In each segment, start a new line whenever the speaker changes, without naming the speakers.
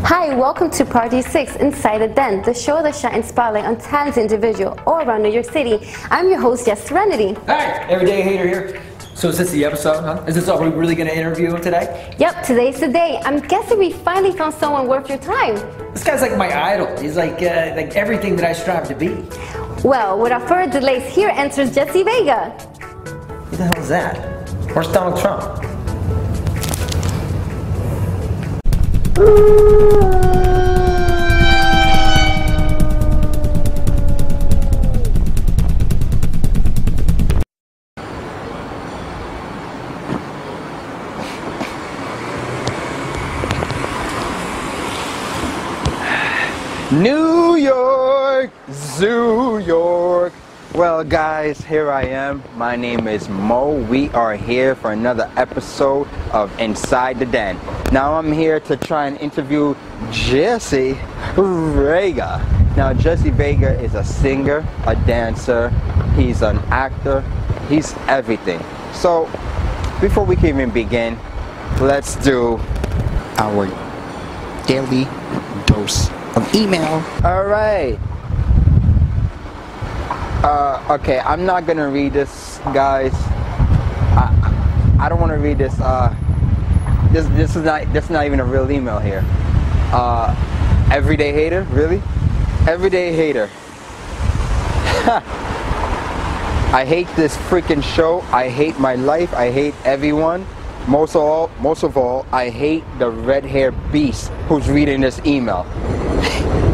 Hi, welcome to Party 6 Inside the Den, the show that shines spotlight on talented individuals all around New York City. I'm your host, Jessie.
Hi, Everyday Hater here. So is this the episode, huh? Is this all we're really going to interview him today?
Yep, today's the day. I'm guessing we finally found someone worth your time.
This guy's like my idol. He's like everything that I strive to be.
Well, without further delays, here enters Jessie Vega.
Who the hell is that? Where's Donald Trump?
New York, Zoo York. Well guys, here I am. My name is Mo. We are here for another episode of Inside the Den. Now I'm here to try and interview Jessie Vega. Now Jessie Vega is a singer, a dancer, he's an actor, he's everything. So before we can even begin, let's do our daily dose of email. All right. Okay, I'm not gonna read this, guys. I don't want to read this. This is not even a real email here. Everyday hater, really? Everyday hater. I hate this freaking show. I hate my life. I hate everyone. Most of all, I hate the red-haired beast who's reading this email.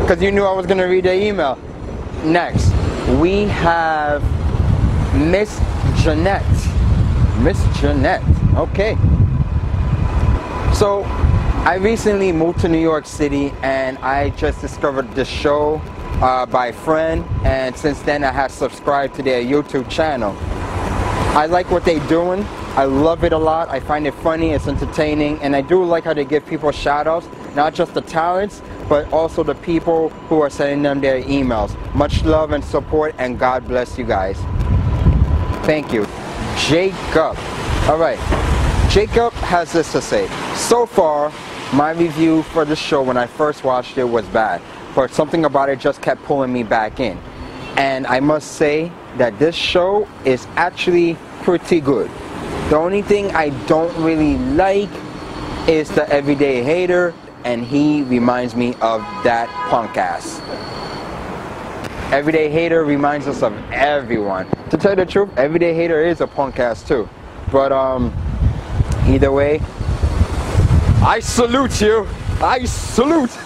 Because you knew I was gonna read the email. Next, we have Miss Jeanette. Miss Jeanette. Okay. So, I recently moved to New York City and I just discovered this show by a friend, and since then I have subscribed to their YouTube channel. I like what they're doing. I love it a lot. I find it funny, it's entertaining, and I do like how they give people shout outs, not just the talents, but also the people who are sending them their emails. Much love and support, and God bless you guys. Thank you. Jacob. Alright, Jacob has this to say. So far, my review for the show when I first watched it was bad, but something about it just kept pulling me back in. And I must say that this show is actually pretty good. The only thing I don't really like is the everyday hater, and he reminds me of that punk ass. Everyday hater reminds us of everyone. To tell you the truth, everyday hater is a punk ass too. But either way, I salute you. I salute.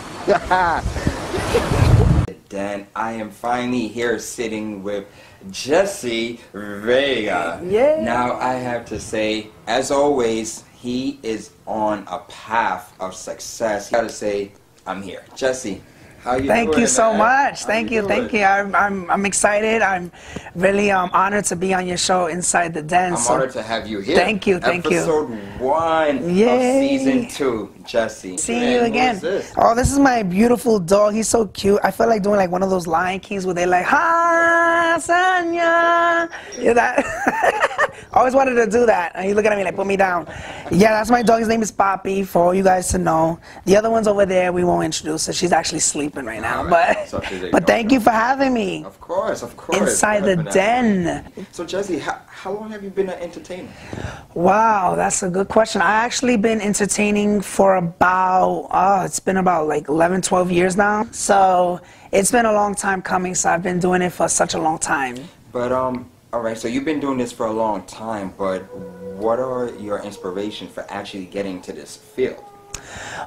Then I am finally here sitting with Jessie Vega.
Yeah.
Now I have to say, as always, he is on a path of success. I gotta say, I'm here. Jessie, how you doing?
Thank you so
man?
much. Thank you. I'm excited. I'm really honored to be on your show, Inside the Den.
I'm honored to have you here.
Thank you. Thank you.
Episode 1 of season 2, Jessie.
See you again. Oh, this is my beautiful dog. He's so cute. I feel like doing like one of those Lion Kings where they like, ha, Sanya. Yeah, that. Always wanted to do that. And he's looking at me like, put me down. Yeah, that's my dog. His name is Poppy, for all you guys to know. The other one's over there. We won't introduce her. She's actually sleeping right now.
Right.
But thank you for having me.
Of course, of course.
Inside the Den.
So Jessie, how long have you been an entertainer?
Wow, that's a good question. I actually been entertaining for about, it's been about like 11, 12 years now. So it's been a long time coming, so I've been doing it for such a long time.
But alright, so you've been doing this for a long time, but what are your inspirations for actually getting to this field?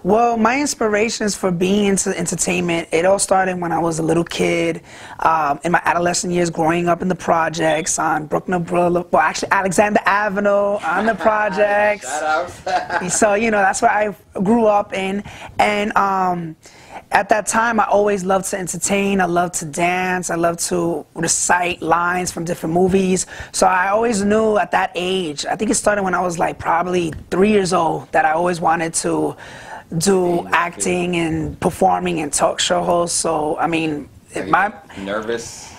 Well, my inspirations for being into entertainment, it all started when I was a little kid, in my adolescent years, growing up in the projects on Brooklyn Boulevard, well actually Alexander Avenue, on the projects.
Shout out.
So, you know, that's where I grew up in. And at that time, I always loved to entertain, I loved to dance, I loved to recite lines from different movies. So I always knew at that age, I think it started when I was like probably 3 years old, that I always wanted to do acting and performing and talk show host. So, I mean,
Nervous?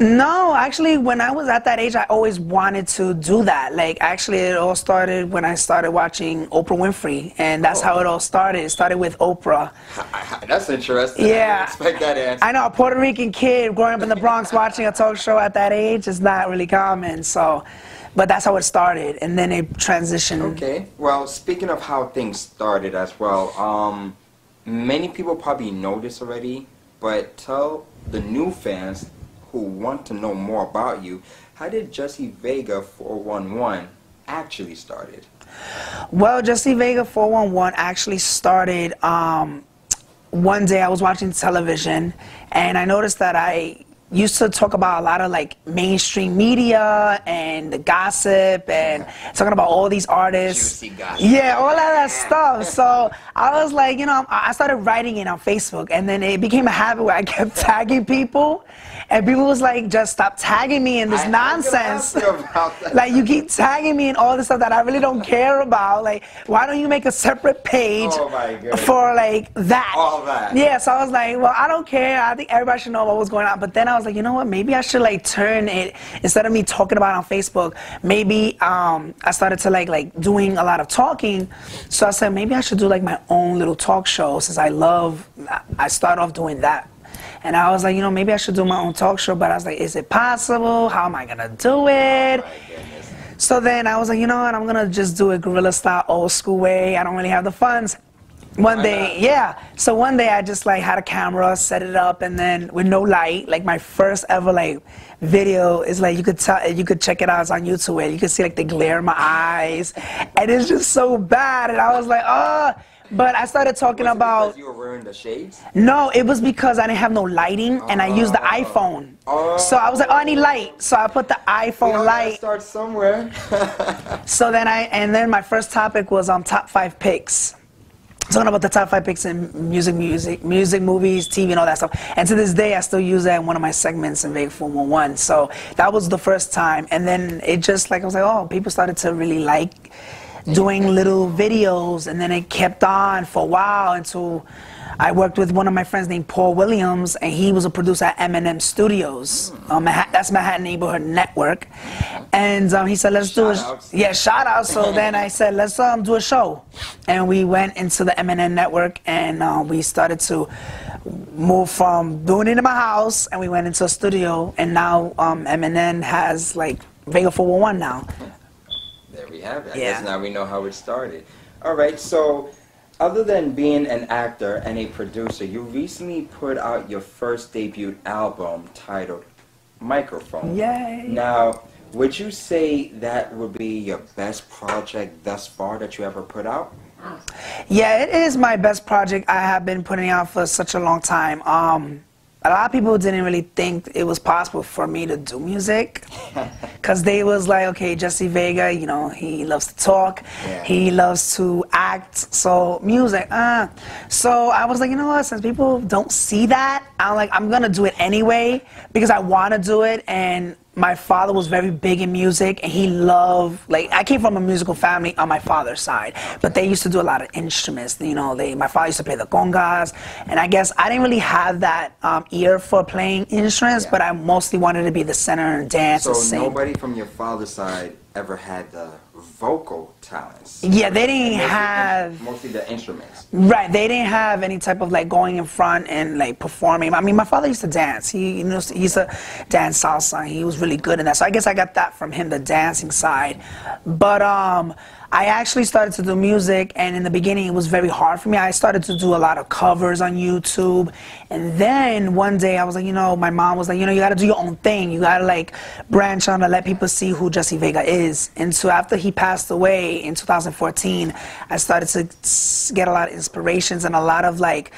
No, actually, when I was at that age, I always wanted to do that. Like, actually, it all started when I started watching Oprah Winfrey, and that's how it all started. It started with Oprah.
That's interesting.
Yeah.
I didn't expect that answer.
I know, a Puerto Rican kid growing up in the Bronx watching a talk show at that age is not really common, so... But that's how it started, and then it transitioned.
Okay. Well, speaking of how things started as well, many people probably know this already, but tell the new fans who want to know more about you, how did Jessie Vega 411 actually started?
Well, Jessie Vega 411 actually started one day I was watching television, and I noticed that I used to talk about a lot of like mainstream media and the gossip and talking about all these artists.
Juicy gossip.
Yeah, all of that stuff. So I was like, you know, I started writing it on Facebook, and then it became a habit where I kept tagging people, and people was like, just stop tagging me in this nonsense. Like, you keep tagging me in all this stuff that I really don't care about. Like, why don't you make a separate page for like that?
All that.
Yeah, so I was like, well, I don't care. I think everybody should know what was going on. But then I was like, you know what? Maybe I should like turn it, instead of me talking about it on Facebook, maybe I started to like doing a lot of talking. So I said, maybe I should do like my own little talk show, since I started off doing that. And I was like, you know, maybe I should do my own talk show, but I was like, is it possible? How am I gonna do it? So then I was like, you know what, I'm gonna just do it guerrilla style, old school way. I don't really have the funds. One day, yeah. So one day I just like had a camera, set it up, and then with no light, like my first ever like video is like, you could check it out, it's on YouTube, where you could see like the glare in my eyes, and it's just so bad. And I was like, oh. But I started talking about...
Because you were wearing the shades?
No, it was because I didn't have no lighting, and I used the iPhone. So I was like, oh, I need light. So I put the iPhone light.
Start somewhere.
So then then my first topic was top 5 picks. Talking about the top 5 picks in music, movies, TV, and all that stuff. And to this day, I still use that in one of my segments in Vega 411. So that was the first time. And then it just like, I was like, oh, people started to really like doing little videos, and then it kept on for a while until I worked with one of my friends named Paul Williams, and he was a producer at M&M Studios. That's Manhattan Neighborhood Network. And he said, let's do it. Yeah, shout out. So then I said, let's do a show. And we went into the M&M Network, and we started to move from doing it in my house, and we went into a studio, and now M&M has like Vega 411 now.
There we have it. I guess now we know how it started. All right, so other than being an actor and a producer, you recently put out your first debut album titled Microphone.
Yay!
Now, would you say that would be your best project thus far that you ever put out?
Yeah, it is my best project I have been putting out for such a long time. A lot of people didn't really think it was possible for me to do music, because they was like, okay, Jessie Vega, you know, he loves to talk, he loves to act, so music, So I was like, you know what, since people don't see that, I'm gonna do it anyway, because I want to do it. And my father was very big in music, and he loved, like, I came from a musical family on my father's side, but they used to do a lot of instruments, you know, my father used to play the congas, and I guess I didn't really have that ear for playing instruments, but I mostly wanted to be the center and dance and sing.
So nobody from your father's side ever had the vocal talents?
Yeah, they didn't have...
Mostly the instruments.
Right, they didn't have any type of like going in front and like performing. I mean, my father used to dance. He used to dance salsa. He was really good in that. So I guess I got that from him, the dancing side. But I actually started to do music, and in the beginning it was very hard for me. I started to do a lot of covers on YouTube, and then one day I was like, you know, my mom was like, you know, you gotta do your own thing. You gotta like branch on to let people see who Jessie Vega is. And so after he passed away in 2014, I started to get a lot of inspirations and a lot of like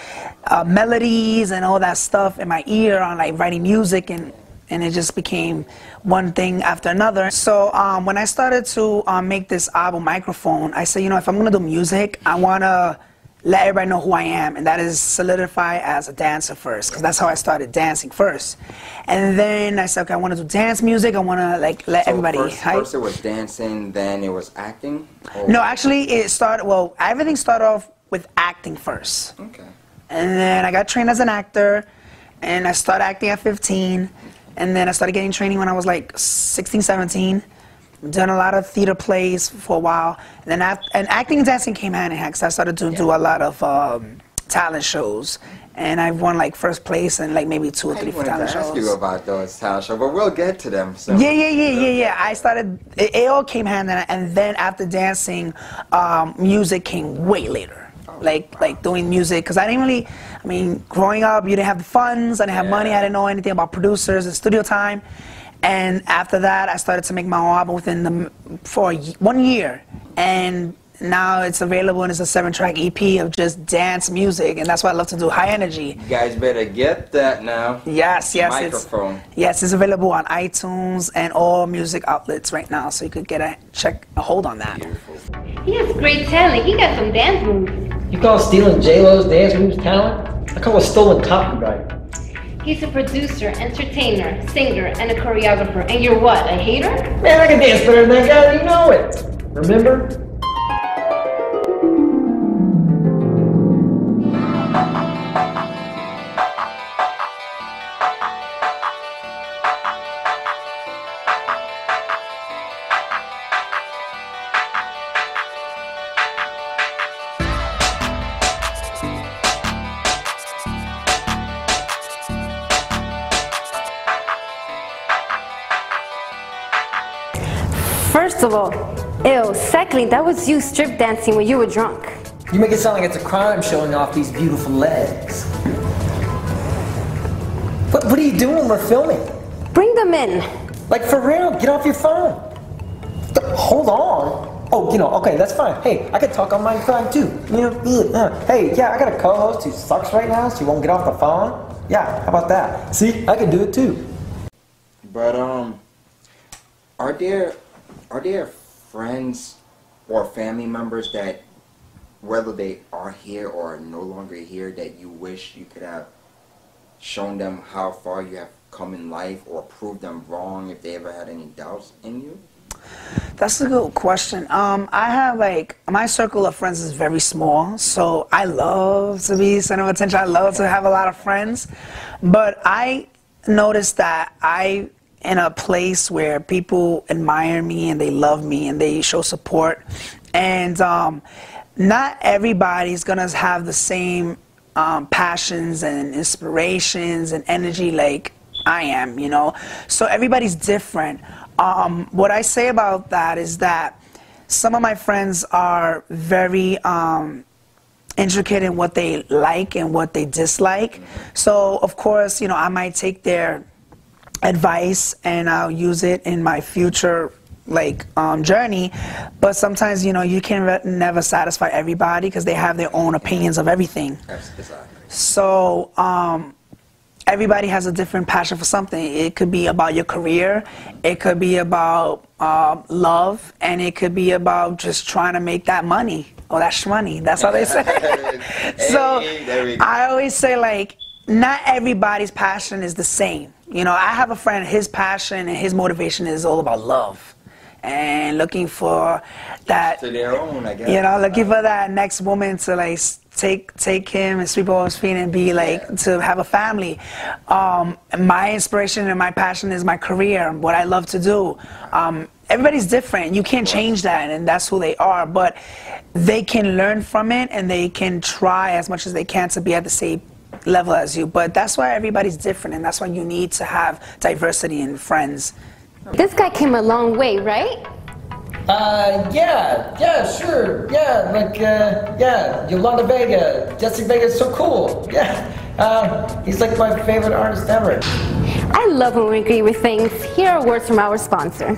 melodies and all that stuff in my ear on like writing music, and it just became one thing after another. So when I started to make this album, Microphone, I said, you know, if I'm gonna do music, I wanna let everybody know who I am, and that is solidify as a dancer first, because that's how I started dancing first. And then I said, okay, I wanna do dance music, I wanna like let everybody...
First it was dancing, then it was acting? Or?
No, actually it started, well, everything started off with acting first.
Okay.
And then I got trained as an actor, and I started acting at 15. And then I started getting training when I was like 16, 17. Done a lot of theater plays for a while. And then and acting and dancing came hand in hand because I started to do a lot of talent shows. And I've won like first place and like maybe 2 or 3 talent shows.
I ask you about those talent shows, but we'll get to them soon.
Yeah. I started, it all came hand in hand. And then after dancing, music came way later. Like doing music, because I didn't really, I mean, growing up, you didn't have the funds, I didn't have money, I didn't know anything about producers and studio time. And after that, I started to make my own album for 1 year. And now it's available and it's a 7-track EP of just dance music. And that's what I love to do, high energy.
You guys better get that now.
Yes.
Microphone.
It's available on iTunes and all music outlets right now. So you could get a hold on that.
Beautiful.
He has great talent. He got some dance moves.
You call stealing Jello's dance moves talent? I call it stolen copyright.
He's a producer, entertainer, singer, and a choreographer. And you're what, a hater?
Man, I can dance better than that guy, you know it. Remember?
First of all, ew. Secondly, that was you strip dancing when you were drunk.
You make it sound like it's a crime showing off these beautiful legs. What are you doing when we're filming?
Bring them in.
Like, for real, get off your phone. Hold on. Oh, okay, that's fine. Hey, I can talk on my phone too. Hey, yeah, I got a co-host who sucks right now, so you won't get off the phone. Yeah, how about that? See, I can do it too.
But, are there friends or family members that, whether they are here or are no longer here, that you wish you could have shown them how far you have come in life or proved them wrong if they ever had any doubts in you?
That's a good question. I have my circle of friends is very small, so I love to be center of attention. I love to have a lot of friends, but I noticed that in a place where people admire me and they love me and they show support, and not everybody's gonna have the same passions and inspirations and energy like I am, so everybody's different. What I say about that is that some of my friends are very intricate in what they like and what they dislike, so of course I might take their advice and I'll use it in my future journey, but sometimes you can never satisfy everybody because they have their own opinions of everything.
Exactly.
So everybody has a different passion for something. It could be about your career, it could be about love, and it could be about just trying to make that money or that shmoney. That's how they say. So I always say not everybody's passion is the same. I have a friend, his passion and his motivation is all about love and looking for that,
to their own, I guess.
Looking for that next woman to take him and sweep over his feet and be to have a family. My inspiration and my passion is my career, what I love to do. Everybody's different. You can't change that, and that's who they are, but they can learn from it and they can try as much as they can to be at the same level as you, but that's why everybody's different, and that's why you need to have diversity in friends.
This guy came a long way, right?
Yeah, sure, yeah, Yolanda Vega, Jessie Vega is so cool, yeah, he's like my favorite artist ever.
I love when we agree with things. Here are words from our sponsor.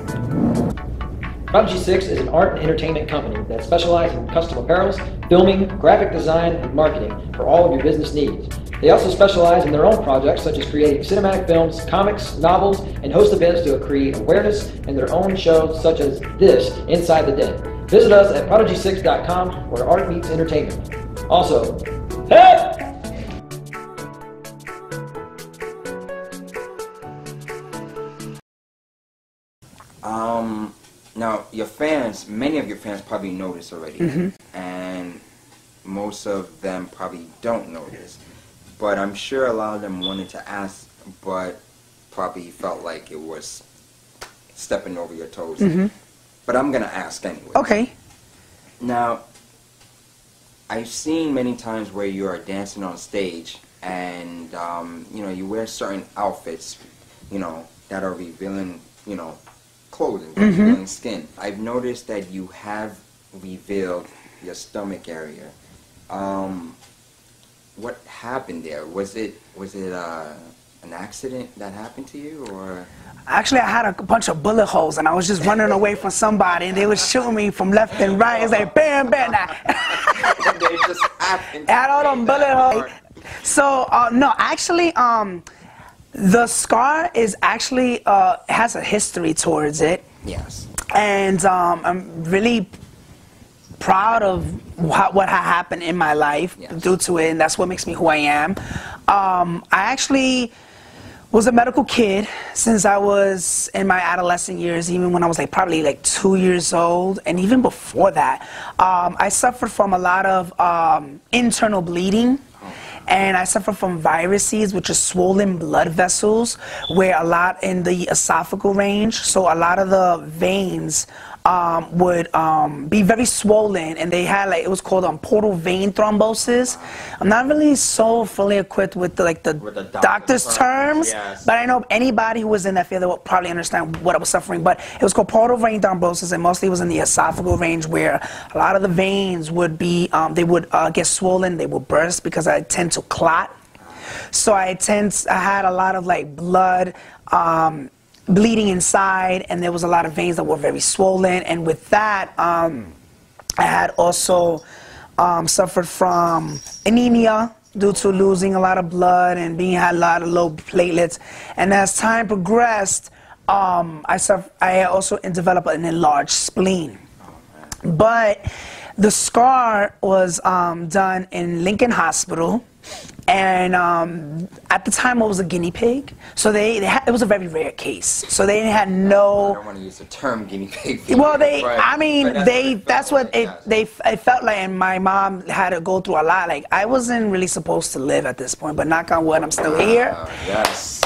Prodigy 6 is an art and entertainment company that specializes in custom apparels, filming, graphic design, and marketing for all of your business needs. They also specialize in their own projects such as creating cinematic films, comics, novels, and host events to create awareness and their own shows such as this, Inside the Den. Visit us at prodigy6.com where art meets entertainment. Also, hey!
Now, your fans, many of your fans probably know this already, and most of them probably don't know this. But I'm sure a lot of them wanted to ask, but probably felt like it was stepping over your toes.
Mm-hmm.
But I'm gonna ask anyway.
Okay.
Now, I've seen many times where you are dancing on stage, and you know, you wear certain outfits, you know, that are revealing, you know, clothing, revealing skin. I've noticed that you have revealed your stomach area. What happened there? Was it an accident that happened to you, or?
Actually, I had a bunch of bullet holes, and I was just running away from somebody, and they was shooting me from left and right. It's like bam, bam.
And they just happened.
I had all them bullet holes. So no, actually, the scar is actually has a history towards it.
Yes.
And I'm really proud of what had happened in my life due to it, and that's what makes me who I am. I actually was a medical kid since I was in my adolescent years, even when I was like probably like 2 years old, and even before that. I suffered from a lot of internal bleeding, and I suffered from viruses, which are swollen blood vessels, where a lot in the esophageal range, so a lot of the veins would be very swollen, and they had like, it was called portal vein thrombosis. I'm not really so fully equipped with the doctor's terms,
yes.
But I know anybody who was in that field will probably understand what I was suffering. But it was called portal vein thrombosis, and mostly it was in the esophageal range, where a lot of the veins would be, they would get swollen, they would burst because I tend to clot. So I had a lot of like blood, bleeding inside, and there was a lot of veins that were very swollen, and with that I had also suffered from anemia due to losing a lot of blood and had a lot of low platelets. And as time progressed, I also developed an enlarged spleen. But the scar was done in Lincoln Hospital. And at the time, I was a guinea pig, so it was a very rare case. So they had no.
I don't want to use the term guinea pig.
Well, that's what it felt like, and my mom had to go through a lot. Like, I wasn't really supposed to live at this point, but knock on wood, I'm still here.
Yes.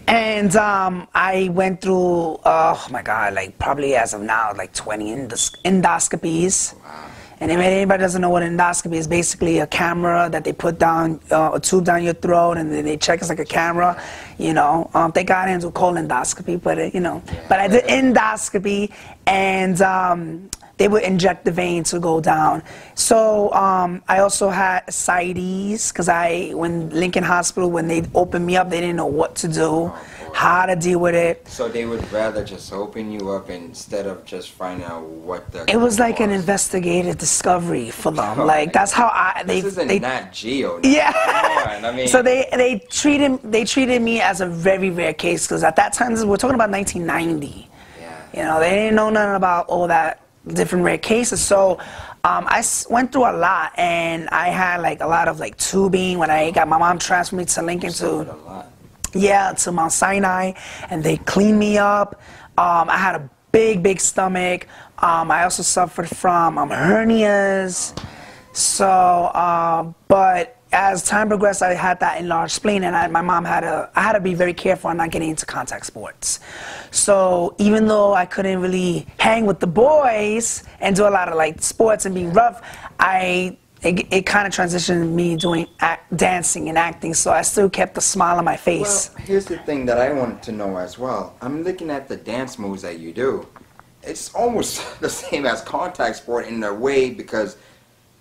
And I went through, oh my God, like probably as of now, like 20 endoscopies. Wow. And if anybody doesn't know what endoscopy is, basically a camera that they put down, a tube down your throat, and then they check it's like a camera, you know. Thank God I didn't do colon endoscopy, but you know. But I did endoscopy, and they would inject the vein to go down. So I also had ascites, because when Lincoln Hospital, when they opened me up, they didn't know what to do, how to deal with it.
So they would rather just open you up instead of just finding out what the.
It was like an investigative discovery for them.
Oh,
like that's how
This isn't Nat Geo.
Yeah.
Come on, I mean.
So they treated me as a very rare case, because at that time, we're talking about 1990.
Yeah.
You know, they didn't know nothing about all that different rare cases. So I went through a lot, and I had like a lot of like tubing when I got my mom transferred me to Lincoln to Mount Sinai, and they cleaned me up. I had a big stomach. I also suffered from hernias. So, but as time progressed, I had that enlarged spleen, and I had to be very careful on not getting into contact sports. So even though I couldn't really hang with the boys and do a lot of like sports and being rough, it kind of transitioned me doing dancing and acting, so I still kept a smile on my face.
Well, here's the thing that I wanted to know as well. I'm looking at the dance moves that you do. It's almost the same as contact sport in a way, because,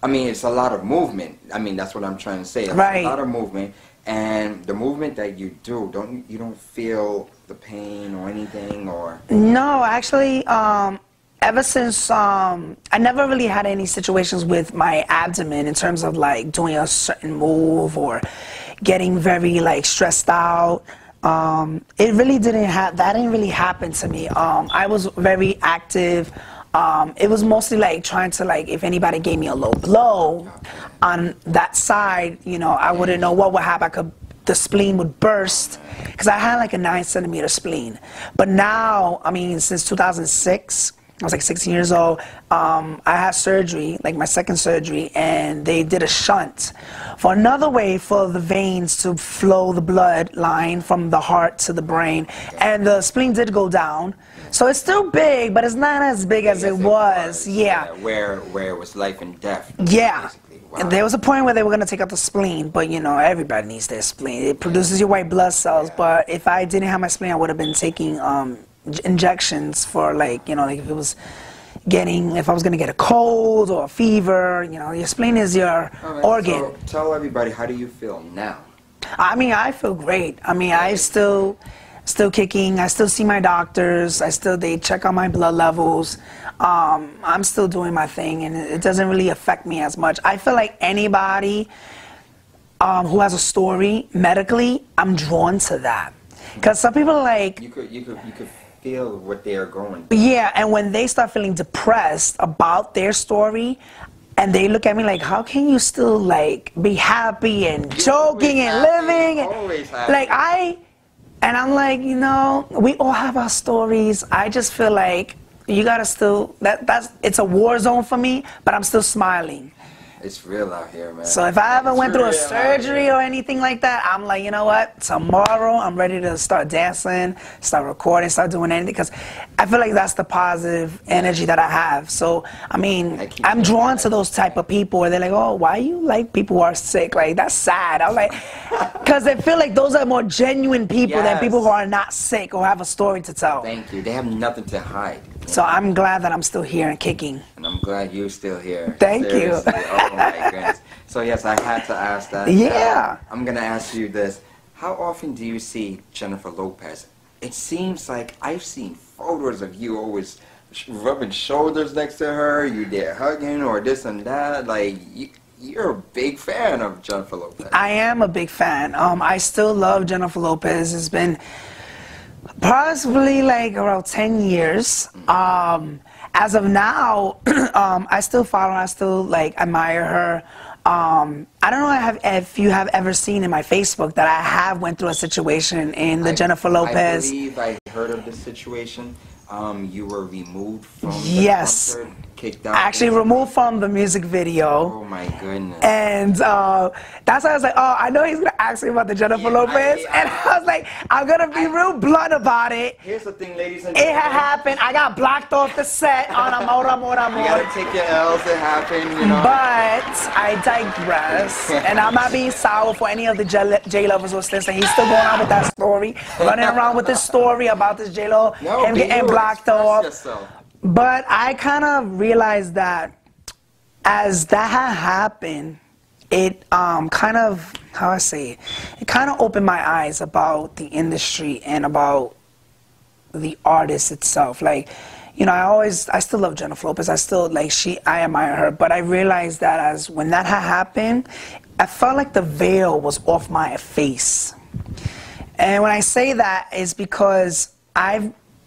I mean, it's a lot of movement. I mean, that's what I'm trying to say. It's a lot of movement, and the movement that you do, you don't feel the pain or anything, or? No,
actually, ever since, I never really had any situations with my abdomen in terms of like doing a certain move or getting very like stressed out. It really that didn't really happen to me. I was very active. It was mostly like trying to, like, if anybody gave me a low blow on that side, you know, I wouldn't know what would happen. The spleen would burst, because I had like a 9-centimeter spleen. But now, I mean, since 2006, I was like 16 years old. I had surgery, like my second surgery, and they did a shunt for another way for the veins to flow the blood line from the heart to the brain. And the spleen did go down. So it's still big, but it's not as big as it was. Yeah.
Where it was life and death.
Yeah.
Wow.
And there was a point where they were going to take out the spleen, but you know, everybody needs their spleen. It produces your white blood cells, but if I didn't have my spleen, I would have been taking injections for, like, you know, like if I was going to get a cold or a fever, you know, your spleen is your organ.
So tell everybody, how do you feel now?
I mean, I feel great. I mean, I still kicking. I still see my doctors. They check on my blood levels. I'm still doing my thing, and it doesn't really affect me as much. I feel like anybody who has a story medically, I'm drawn to that. Because some people are like... You could
feel what they are going through.
Yeah, and when they start feeling depressed about their story, and they look at me like, how can you still, like, be happy and joking and living?
Always happy.
Like, and I'm like, you know, we all have our stories. I just feel like you gotta still, it's a war zone for me, but I'm still smiling.
It's real out here, man.
So if I ever went through a surgery or anything like that, I'm like, you know what? Tomorrow I'm ready to start dancing, start recording, start doing anything, because I feel like that's the positive energy that I have. So, I mean, I'm drawn to those type of people where they're like, oh, why you like people who are sick? Like, that's sad. I'm like, because I feel like those are more genuine people than people who are not sick or have a story to tell.
Thank you. They have nothing to hide.
So I'm glad that I'm still here and kicking.
And I'm glad you're still here.
Thank you.
Oh my goodness. So yes, I had to ask that.
Yeah.
I'm gonna ask you this. How often do you see Jennifer Lopez? It seems like I've seen photos of you always rubbing shoulders next to her, you there hugging or this and that. Like, you're a big fan of Jennifer Lopez.
I am a big fan. I still love Jennifer Lopez. It's been possibly like around 10 years. As of now, I still follow her. I still, like, admire her. I don't know if you have ever seen in my Facebook that I have went through a situation in the Jennifer Lopez.
I believe I heard of this situation. You were removed from the concert, kicked out.
Actually removed from the music video.
Oh my goodness.
And that's why I was like, oh, I know he's going to ask me about the Jennifer Lopez. And I was like, I'm going to be real blunt about it.
Here's the thing, ladies and
gentlemen.
It
had happened. I got blocked off the set on Amor.
You got to take your L's. It happened, you know.
But I digress. And I'm not being sour for any of the J lovers or listening. He's still going on with that story. Running around with this story about this Jello. Him getting blocked off. But I kind of realized that as that had happened, it kind of, how I say it kind of opened my eyes about the industry and about the artist itself. Like, you know, I still love Jennifer Lopez. I still, like, I admire her. But I realized that when that had happened, I felt like the veil was off my face. And when I say that, it's because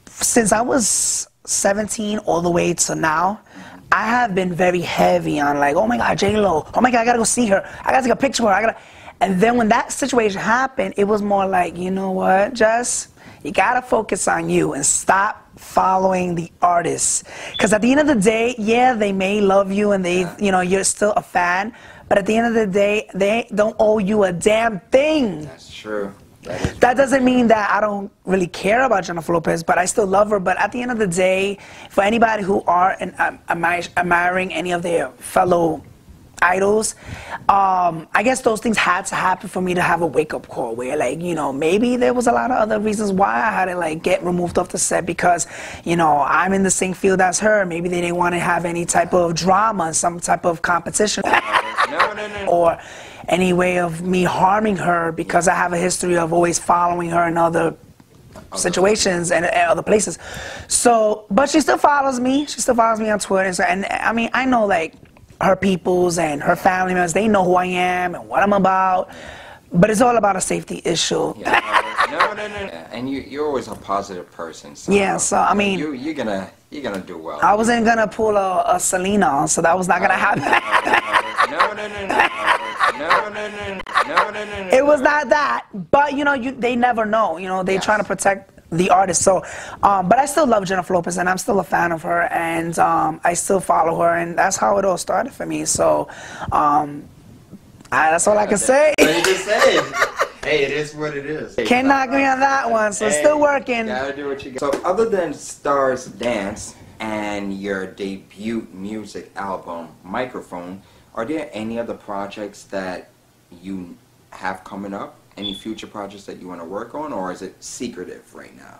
since I was 17 all the way to now, I have been very heavy on, like, oh my God, Jello, oh my God, I gotta go see her, I gotta take a picture with her, and then when that situation happened, it was more like, you know what, Jess, you gotta focus on you and stop following the artists. Because at the end of the day, yeah, they may love you and you know, you're still a fan, but at the end of the day, they don't owe you a damn thing.
That's true.
That doesn't mean that I don't really care about Jennifer Lopez, but I still love her. But at the end of the day, for anybody who are admiring any of their fellow idols, I guess those things had to happen for me to have a wake-up call where, like, you know, maybe there was a lot of other reasons why I had to, like, get removed off the set because, you know, I'm in the same field as her. Maybe they didn't want to have any type of drama, some type of competition. No. Or any way of me harming her because I have a history of always following her in other situations and other places. So, but she still follows me. She still follows me on Twitter. And I mean, I know, like, her peoples and her family members, they know who I am and what I'm about. But it's all about a safety issue.
No. And you're always a positive person. So,
yeah, so I mean,
you're gonna do well.
I wasn't gonna pull a Selena, so that was not gonna happen. No. It was not that. But you know, they never know. You know, they trying to protect the artist. So, but I still love Jennifer Lopez, and I'm still a fan of her, and I still follow her, and that's how it all started for me. So, that's all I can say.
What you just say? Hey, it is what it is.
Can't knock me on that one, so still working.
Gotta do what you got. So other than Stars Dance and your debut music album, Microphone, are there any other projects that you have coming up? Any future projects that you want to work on, or is it secretive right now?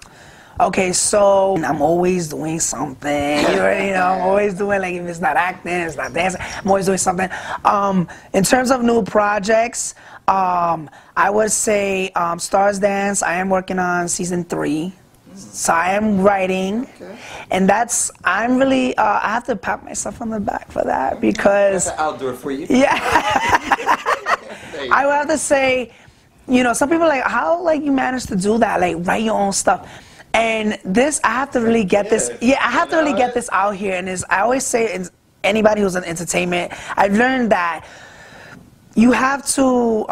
Okay, so I'm always doing something. You already know, I'm always doing, like, if it's not acting, it's not dancing, I'm always doing something. In terms of new projects, I would say Stars Dance, I am working on season 3. So I am writing, and I'm really, I have to pat myself on the back for that, because...
I'll do it for you.
Yeah. I would have to say, you know, some people are like, how, like, you manage to do that, like, write your own stuff. And this, I have to really get this, I have to really get this out here. And I always say, anybody who's in entertainment, I've learned that you have to,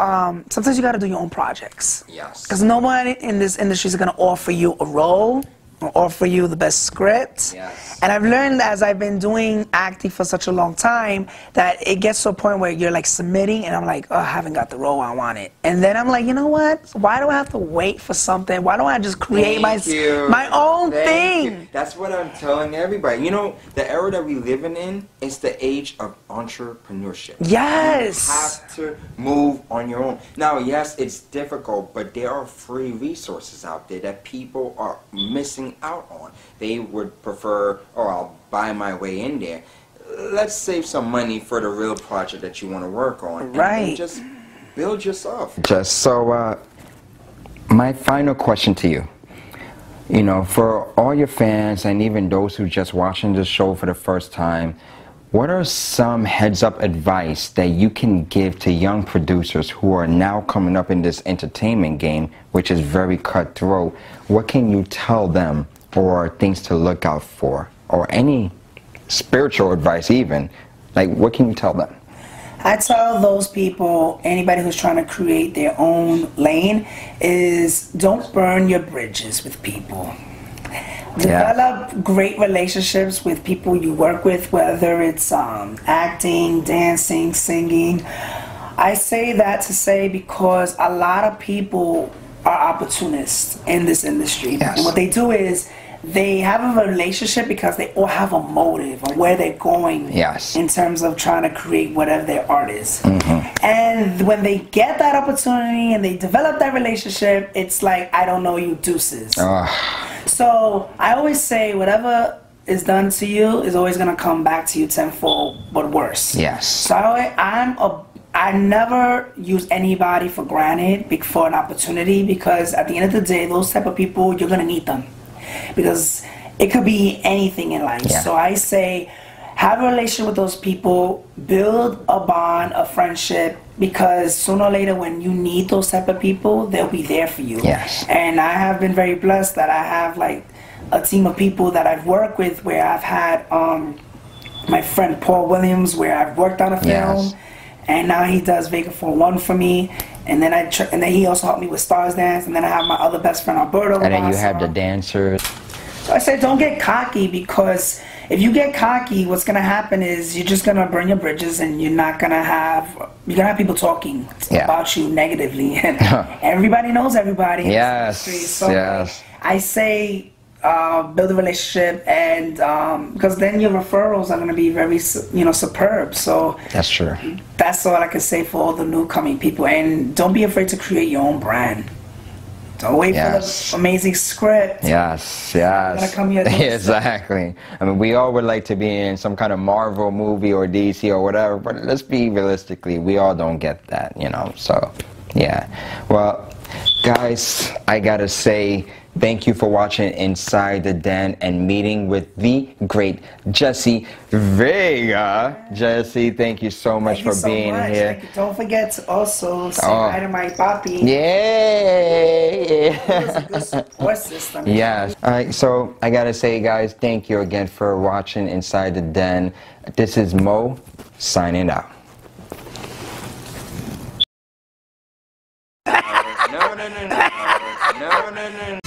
sometimes you got to do your own projects.
Yes.
Because no one in this industry is going to offer you a role or offer you the best script.
Yes.
And I've learned as I've been doing acting for such a long time that it gets to a point where you're like submitting and I'm like, oh, I haven't got the role I wanted. And then I'm like, you know what? Why do I have to wait for something? Why don't I just create my own thing?
That's what I'm telling everybody. You know, the era that we living in is the age of entrepreneurship.
Yes.
You have to move on your own. Now, yes, it's difficult, but there are free resources out there that people are missing out on. They would prefer, oh, I'll buy my way in there. Let's save some money for the real project that you want to work on.
Right.
And just build yourself. Just so, my final question to you. You know, for all your fans and even those who just watching the show for the first time, what are some heads-up advice that you can give to young producers who are now coming up in this entertainment game, which is very cutthroat? What can you tell them, or things to look out for, or any spiritual advice even? Like, what can you tell them?
I tell those people, anybody who's trying to create their own lane, is don't burn your bridges with people. Develop great relationships with people you work with, whether it's acting, dancing, singing. I say that to say because a lot of people are opportunists in this industry.
Yes.
And what they do is they have a relationship because they all have a motive on where they're going in terms of trying to create whatever their art is. And when they get that opportunity and they develop that relationship, it's like, I don't know you, deuces. So I always say whatever is done to you is always going to come back to you tenfold, but worse.
Yes.
So I never use anybody for granted for an opportunity, because at the end of the day, those type of people, you're going to need them. Because it could be anything in life. So I say, have a relationship with those people, build a bond, a friendship, because sooner or later when you need those type of people, they'll be there for you. And I have been very blessed that I have like a team of people that I've worked with, where I've had my friend Paul Williams, where I've worked on a film, and now he does Vega 4-1 for me. And then he also helped me with Stars Dance, and then I have my other best friend Alberto.
And then you have the dancers.
So I say don't get cocky, because if you get cocky, what's gonna happen is you're just gonna burn your bridges, and you're gonna have people talking about you negatively, and everybody knows everybody in this industry. So I say build a relationship, and because then your referrals are going to be very, superb. So
that's true.
That's all I can say for all the new coming people. And don't be afraid to create your own brand. Don't wait for the amazing script.
Exactly. I mean, we all would like to be in some kind of Marvel movie or DC or whatever, but let's be realistically, we all don't get that, So, yeah. Well, guys, I gotta say, thank you for watching Inside the Den and meeting with the great Jessie Vega. Jessie, thank you so much for being here.
Don't forget to also say hi to my papi.
Yeah.
It was a good support system.
Yes. All right, so I gotta say, guys, thank you again for watching Inside the Den. This is Mo, signing out. No.